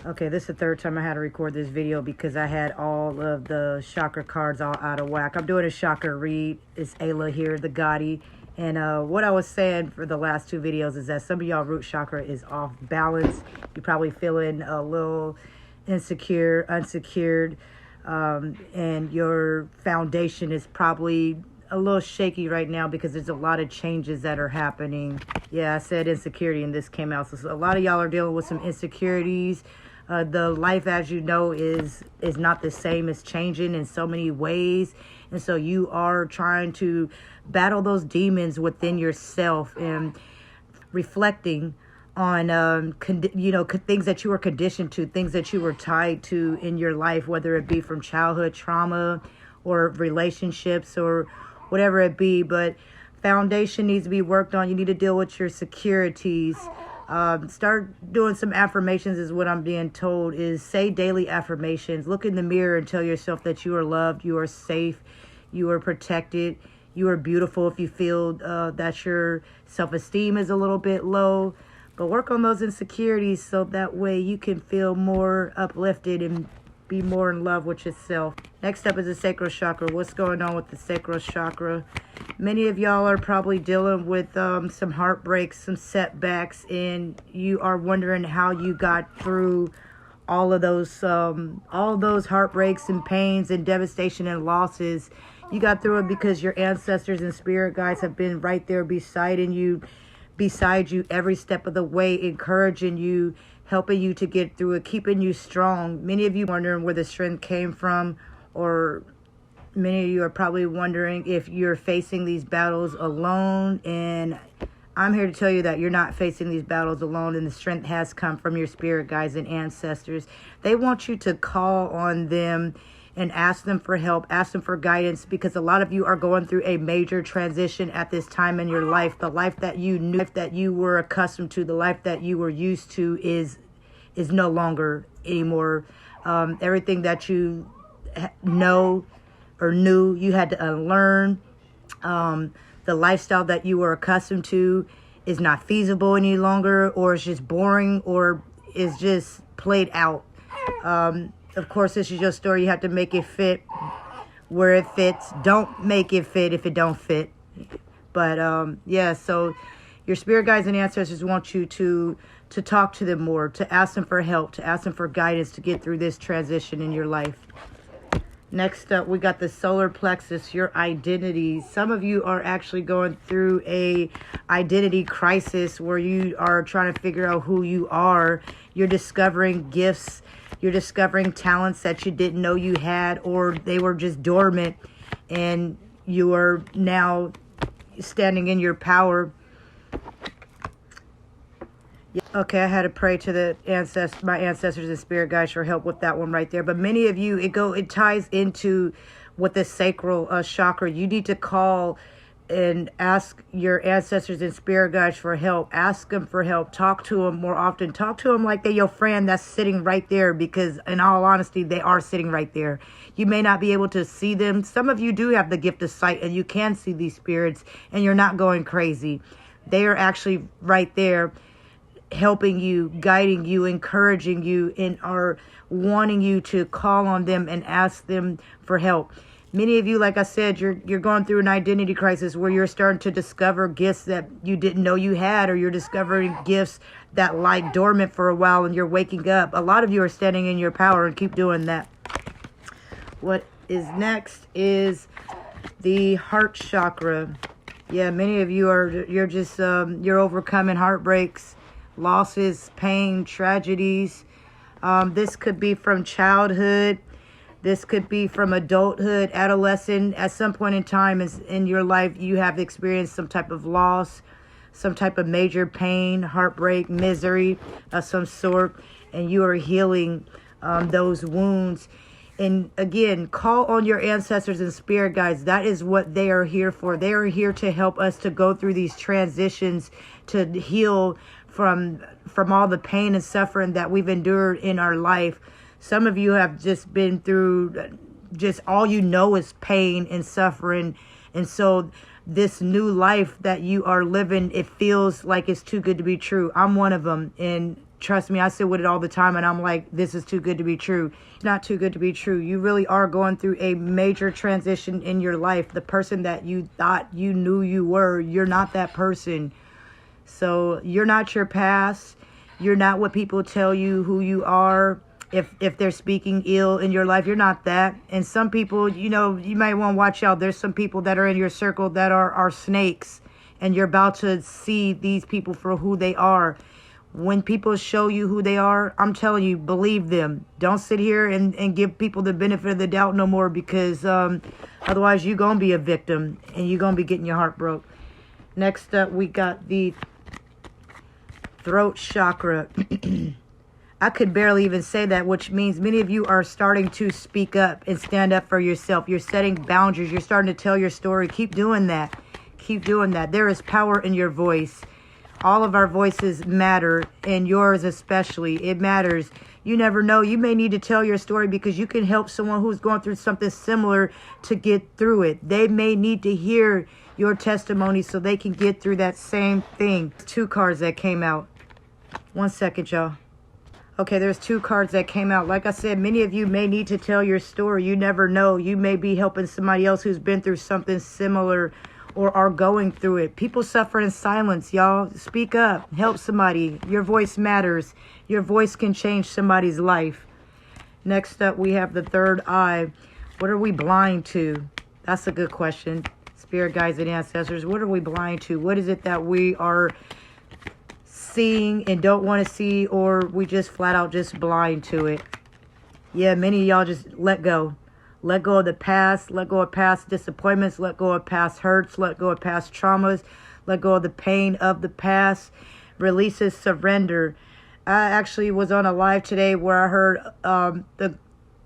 Okay, this is the third time I had to record this video because I had all of the chakra cards all out of whack. I'm doing a chakra read. It's Ayla here, the Gotti. And what I was saying for the last two videos is that some of y'all root chakra is off balance. You're probably feeling a little insecure, unsecured, and your foundation is probably a little shaky right now because there's a lot of changes that are happening. Yeah, I said insecurity and this came out. So a lot of y'all are dealing with some insecurities. The life, as you know, is not the same. It's changing in so many ways. And so you are trying to battle those demons within yourself and reflecting on, things that you were conditioned to, things that you were tied to in your life, whether it be from childhood trauma or relationships or whatever it be. But foundation needs to be worked on. You need to deal with your securities. Start doing some affirmations is what I'm being told. Is say daily affirmations. Look in the mirror and tell yourself that you are loved, you are safe, you are protected, you are beautiful. If you feel that your self-esteem is a little bit low, but work on those insecurities so that way you can feel more uplifted and be more in love with yourself. Next up is the sacral chakra. What's going on with the sacral chakra? Many of y'all are probably dealing with some heartbreaks, some setbacks, and you are wondering how you got through all of those heartbreaks and pains and devastation and losses. You got through it because your ancestors and spirit guides have been right there beside you every step of the way, encouraging you, helping you to get through it, keeping you strong. Many of you wondering where the strength came from, or many of you are probably wondering if you're facing these battles alone. And I'm here to tell you that you're not facing these battles alone, and the strength has come from your spirit guides and ancestors. They want you to call on them and ask them for help, ask them for guidance, because a lot of you are going through a major transition at this time in your life. The life that you knew, that you were accustomed to, the life that you were used to is no longer anymore. Everything that you know or knew, you had to unlearn. The lifestyle that you were accustomed to is not feasible any longer, or it's just boring, or is just played out. Of course, this is your story. You have to make it fit where it fits. Don't make it fit if it don't fit. But yeah, so your spirit guides and ancestors want you to talk to them more, to ask them for help, to ask them for guidance to get through this transition in your life. Next up, we got the solar plexus, your identity. Some of you are actually going through a identity crisis where you are trying to figure out who you are. You're discovering gifts. You're discovering talents that you didn't know you had, or they were just dormant, and you are now standing in your power. Okay, I had to pray to my ancestors and spirit guides for help with that one right there. But many of you, it ties into with the sacral chakra. You need to call and ask your ancestors and spirit guides for help. Ask them for help. Talk to them more often. Talk to them like they're your friend that's sitting right there, because in all honesty, they are sitting right there. You may not be able to see them. Some of you do have the gift of sight and you can see these spirits and you're not going crazy. They are actually right there, helping you, guiding you, encouraging you, and are wanting you to call on them and ask them for help. Many of you, like I said, you're going through an identity crisis where you're starting to discover gifts that you didn't know you had, or you're discovering gifts that lie dormant for a while and you're waking up. A lot of you are standing in your power, and keep doing that. What is next is the heart chakra. Yeah, many of you you're overcoming heartbreaks, losses, pain, tragedies. This could be from childhood. This could be from adulthood, adolescent. At some point in time in your life, you have experienced some type of loss, some type of major pain, heartbreak, misery of some sort, and you are healing those wounds. And again, call on your ancestors and spirit guides. That is what they are here for. They are here to help us to go through these transitions, to heal from all the pain and suffering that we've endured in our life. Some of you have just been through, just all you know is pain and suffering. And so this new life that you are living, it feels like it's too good to be true. I'm one of them. And trust me, I sit with it all the time, and I'm like, this is too good to be true. It's not too good to be true. You really are going through a major transition in your life. The person that you thought you knew you were, you're not that person. So you're not your past. You're not what people tell you who you are. If they're speaking ill in your life, you're not that. And some people, you know, you might want to watch out. There's some people that are in your circle that are snakes, and you're about to see these people for who they are. When people show you who they are, I'm telling you, believe them. Don't sit here and give people the benefit of the doubt no more, because otherwise you're going to be a victim and you're going to be getting your heart broke. Next up, we got the throat chakra. I could barely even say that, which means many of you are starting to speak up and stand up for yourself. You're setting boundaries. You're starting to tell your story. Keep doing that. Keep doing that. There is power in your voice. All of our voices matter, and yours especially. It matters. You never know. You may need to tell your story because you can help someone who's going through something similar to get through it. They may need to hear your testimony so they can get through that same thing. 2 cards that came out. 1 second, y'all. Okay, there's 2 cards that came out. Like I said, many of you may need to tell your story. You never know. You may be helping somebody else who's been through something similar or are going through it. People suffer in silence, y'all. Speak up. Help somebody. Your voice matters. Your voice can change somebody's life. Next up, we have the 3rd eye. What are we blind to? That's a good question. Spirit guides and ancestors, what are we blind to? What is it that we are seeing and don't want to see, or we just flat out just blind to it? Yeah, many of y'all just let go. Let go of the past. Let go of past disappointments. Let go of past hurts. Let go of past traumas. Let go of the pain of the past. Releases surrender. I actually was on a live today where I heard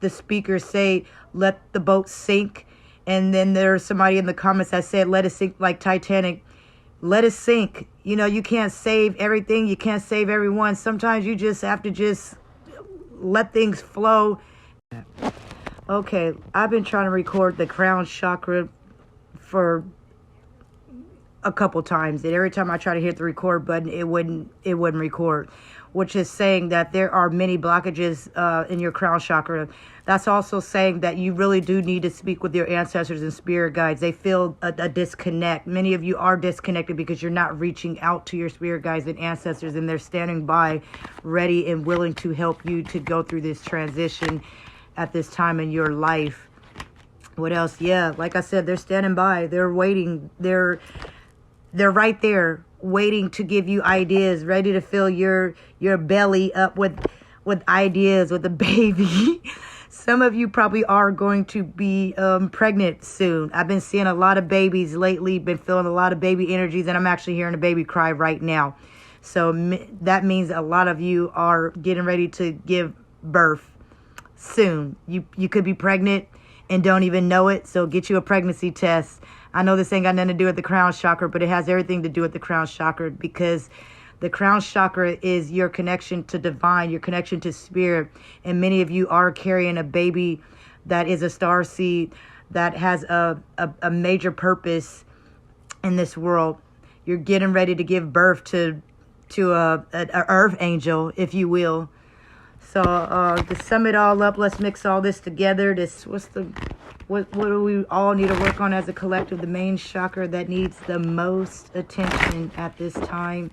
the speaker say, let the boat sink. And then there's somebody in the comments that said, let it sink like Titanic. Let it sink. You know, you can't save everything. You can't save everyone. Sometimes you just have to just let things flow. Okay, I've been trying to record the crown chakra for a couple times, and every time I try to hit the record button, it wouldn't record, which is saying that there are many blockages in your crown chakra. That's also saying that you really do need to speak with your ancestors and spirit guides. They feel a disconnect. Many of you are disconnected because you're not reaching out to your spirit guides and ancestors, and they're standing by ready and willing to help you to go through this transition at this time in your life. What else? Yeah, like I said, they're standing by. They're waiting. They're right there waiting to give you ideas, ready to fill your belly up with ideas, with a baby. Some of you probably are going to be pregnant soon. I've been seeing a lot of babies lately, been feeling a lot of baby energies, and I'm actually hearing a baby cry right now. So that means a lot of you are getting ready to give birth soon. You could be pregnant and don't even know it, so get you a pregnancy test. I know this ain't got nothing to do with the crown chakra, but it has everything to do with the crown chakra, because the crown chakra is your connection to divine, your connection to spirit. And many of you are carrying a baby that is a star seed that has a major purpose in this world. You're getting ready to give birth to a earth angel, if you will. So to sum it all up, let's mix all this together. What do we all need to work on as a collective? The main chakra that needs the most attention at this time.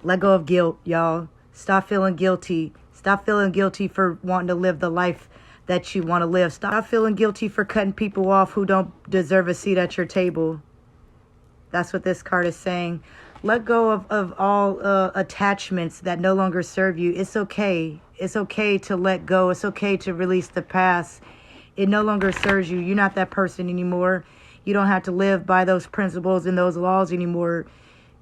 Let go of guilt, y'all. Stop feeling guilty. Stop feeling guilty for wanting to live the life that you want to live. Stop feeling guilty for cutting people off who don't deserve a seat at your table. That's what this card is saying. Let go of all attachments that no longer serve you. It's okay. It's okay to let go. It's okay to release the past. It no longer serves you. You're not that person anymore. You don't have to live by those principles and those laws anymore.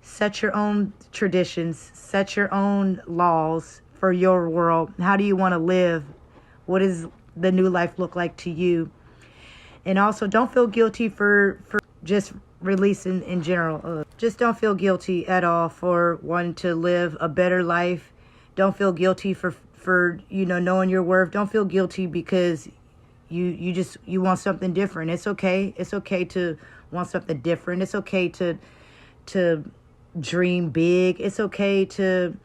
Set your own traditions. Set your own laws for your world. How do you want to live? What does the new life look like to you? And also, don't feel guilty for just releasing in general. Just don't feel guilty at all for wanting to live a better life. Don't feel guilty for knowing your worth. Don't feel guilty because you want something different. It's okay. It's okay to want something different. It's okay to dream big. It's okay to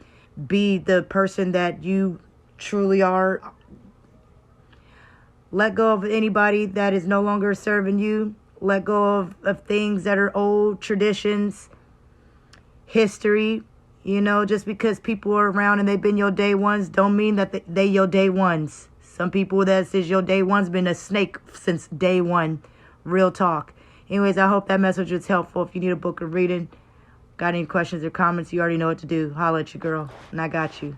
be the person that you truly are. Let go of anybody that is no longer serving you. Let go of things that are old traditions, history. You know, just because people are around and they've been your day ones don't mean that they your day ones. Some people that says your day one's been a snake since day one. Real talk. Anyways, I hope that message was helpful. If you need a book of reading, got any questions or comments, you already know what to do. Holla at your girl, and I got you.